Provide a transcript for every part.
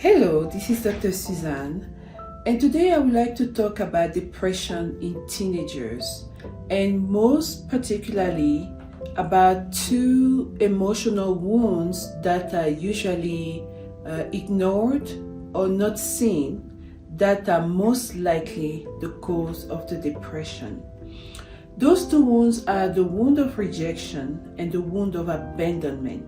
Hello, this is Dr. Suzanne, and today I would like to talk about depression in teenagers, and most particularly about two emotional wounds that are usually ignored or not seen that are most likely the cause of the depression. Those two wounds are the wound of rejection and the wound of abandonment.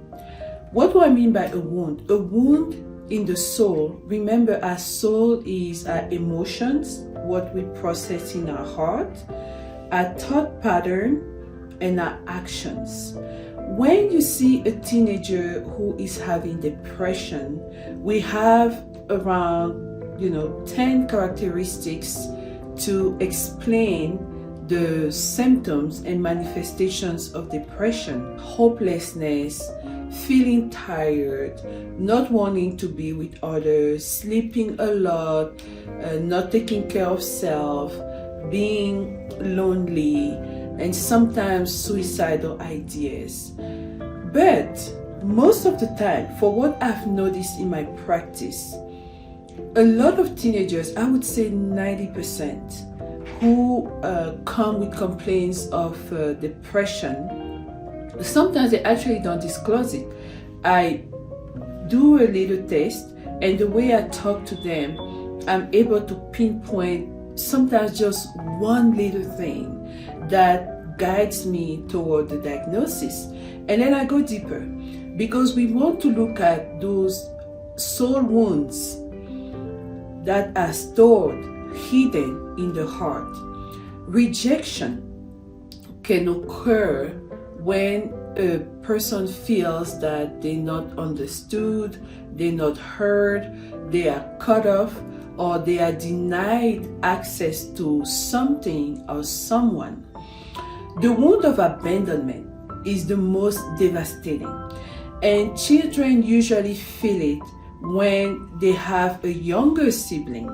What do I mean by a wound? A wound in the soul. Remember, our soul is our emotions, what we process in our heart, our thought pattern, and our actions. When you see a teenager who is having depression, we have around 10 characteristics to explain the symptoms and manifestations of depression: hopelessness, feeling tired, not wanting to be with others, sleeping a lot, not taking care of self, being lonely, and sometimes suicidal ideas. But most of the time, for what I've noticed in my practice, a lot of teenagers, I would say 90%, who come with complaints of depression, sometimes they actually don't disclose it. I do a little test, and the way I talk to them, I'm able to pinpoint sometimes just one little thing that guides me toward the diagnosis. And then I go deeper, because we want to look at those soul wounds that are stored, hidden in the heart. Rejection can occur when a person feels that they're not understood, they're not heard, they are cut off, or they are denied access to something or someone. The wound of abandonment is the most devastating, and children usually feel it when they have a younger sibling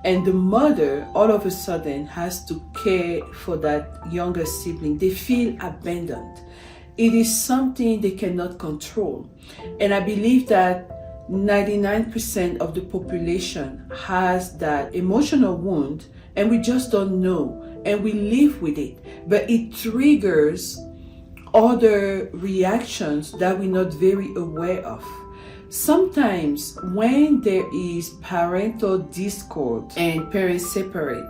and the mother all of a sudden has to care for that younger sibling. They feel abandoned. It is something they cannot control. And I believe that 99% of the population has that emotional wound, and we just don't know, and we live with it. But it triggers other reactions that we're not very aware of. Sometimes when there is parental discord and parents separate,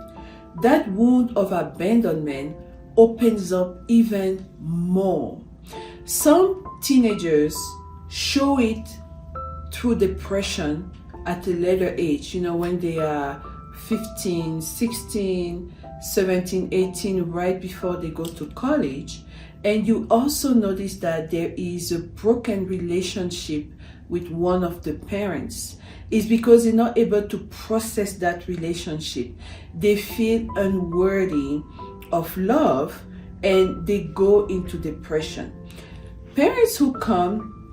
that wound of abandonment opens up even more. Some teenagers show it through depression at a later age, when they are 15, 16, 17, 18, right before they go to college. And you also notice that there is a broken relationship with one of the parents. It's because they're not able to process that relationship. They feel unworthy of love and they go into depression. Parents who come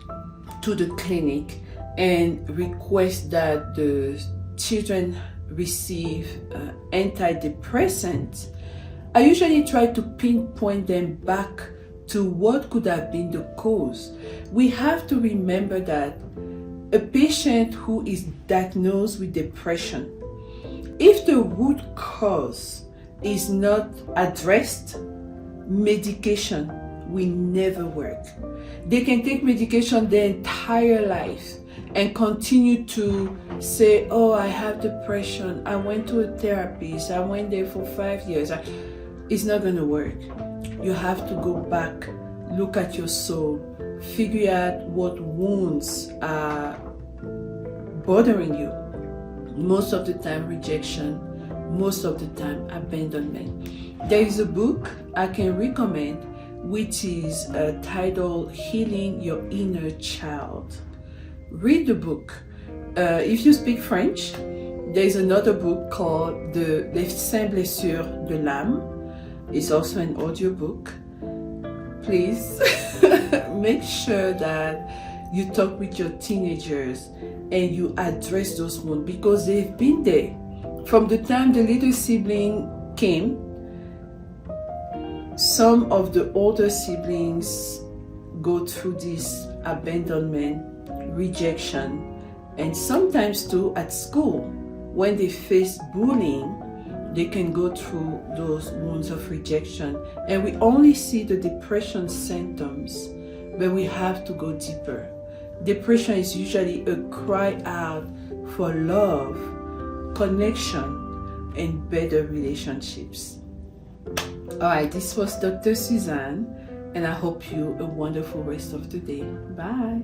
to the clinic and request that the children receive antidepressants, I usually try to pinpoint them back to what could have been the cause. We have to remember that a patient who is diagnosed with depression, if the root cause is not addressed, medication will never work. They can take medication their entire life and continue to say, oh, I have depression, I went to a therapist, I went there for 5 years. It's not going to work. You have to go back, look at your soul, figure out what wounds are bothering you. Most of the time rejection, most of the time abandonment. There is a book I can recommend which is titled Healing Your Inner Child. Read the book. If you speak French, there is another book called Les 5 blessures de l'âme. It's also an audiobook. Please make sure that you talk with your teenagers and you address those wounds, because they've been there. From the time the little sibling came, some of the older siblings go through this abandonment, rejection, And sometimes too at school, when they face bullying, they can go through those wounds of rejection. And we only see the depression symptoms, but we have to go deeper. Depression is usually a cry out for love, connection, and better relationships. Alright, this was Dr. Suzanne, and I hope you a wonderful rest of the day. Bye.